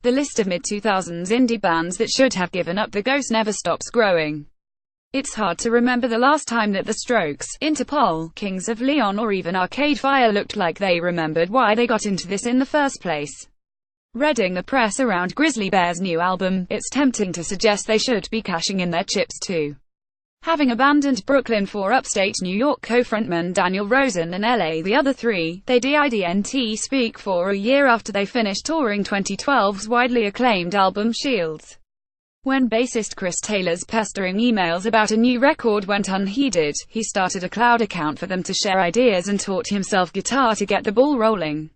The list of mid-2000s indie bands that should have given up the ghost never stops growing. It's hard to remember the last time that The Strokes, Interpol, Kings of Leon or even Arcade Fire looked like they remembered why they got into this in the first place. Reading the press around Grizzly Bear's new album, it's tempting to suggest they should be cashing in their chips too. Having abandoned Brooklyn for upstate New York co-frontman Daniel Rosen and LA the other three, they didn't speak for a year after they finished touring 2012's widely acclaimed album Shields. When bassist Chris Taylor's pestering emails about a new record went unheeded, he started a cloud account for them to share ideas and taught himself guitar to get the ball rolling.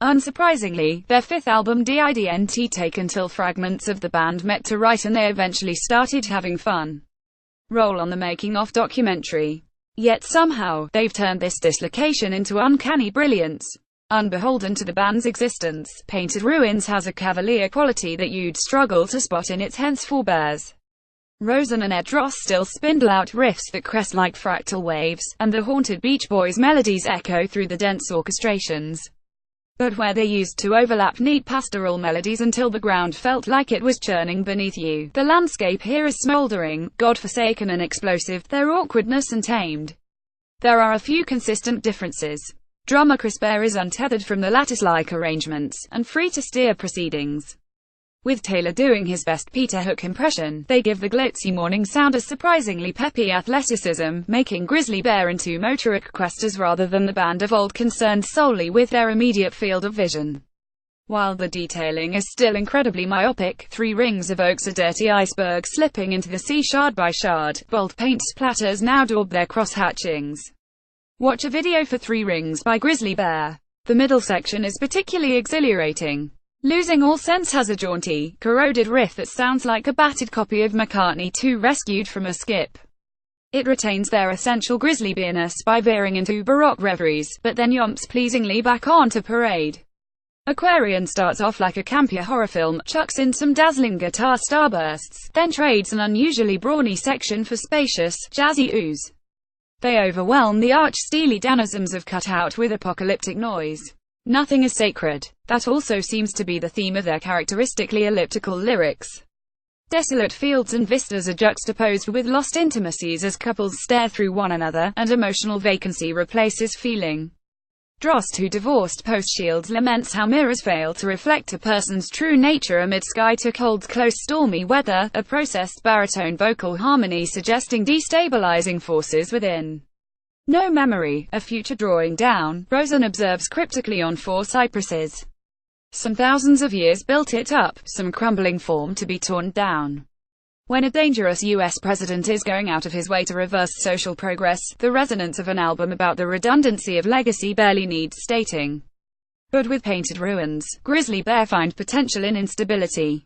Unsurprisingly, their fifth album didn't take until fragments of the band met to write and they eventually started having fun. Roll on the making-of documentary. Yet somehow, they've turned this dislocation into uncanny brilliance. Unbeholden to the band's existence, Painted Ruins has a cavalier quality that you'd struggle to spot in its hence forebears. Rosen and Ed Ross still spindle out riffs that crest like fractal waves, and the haunted Beach Boys melodies echo through the dense orchestrations. But where they used to overlap neat pastoral melodies until the ground felt like it was churning beneath you, the landscape here is smoldering, godforsaken and explosive, their awkwardness untamed. There are a few consistent differences. Drummer Chris Bear is untethered from the lattice-like arrangements, and free to steer proceedings. With Taylor doing his best Peter Hook impression, they give the glitzy morning sound a surprisingly peppy athleticism, making Grizzly Bear into motoric questers rather than the band of old concerned solely with their immediate field of vision. While the detailing is still incredibly myopic, Three Rings evokes a dirty iceberg slipping into the sea shard by shard. Bold paint splatters now daub their cross-hatchings. Watch a video for Three Rings by Grizzly Bear. The middle section is particularly exhilarating. Losing All Sense has a jaunty, corroded riff that sounds like a battered copy of McCartney 2 rescued from a skip. It retains their essential Grizzly Bearness by veering into baroque reveries, but then yomps pleasingly back onto parade. Aquarian starts off like a campier horror film, chucks in some dazzling guitar starbursts, then trades an unusually brawny section for spacious, jazzy ooze. They overwhelm the arch-steely denizens of Cutout with apocalyptic noise. Nothing is sacred. That also seems to be the theme of their characteristically elliptical lyrics. Desolate fields and vistas are juxtaposed with lost intimacies as couples stare through one another, and emotional vacancy replaces feeling. Drost, who divorced post-Shields, laments how mirrors fail to reflect a person's true nature amid sky to cold, close stormy weather, a processed baritone vocal harmony suggesting destabilizing forces within. No memory, a future drawing down, Rosen observes cryptically on four cypresses. Some thousands of years built it up, some crumbling form to be torn down. When a dangerous US president is going out of his way to reverse social progress, the resonance of an album about the redundancy of legacy barely needs stating. But with Painted Ruins, Grizzly Bear find potential in instability.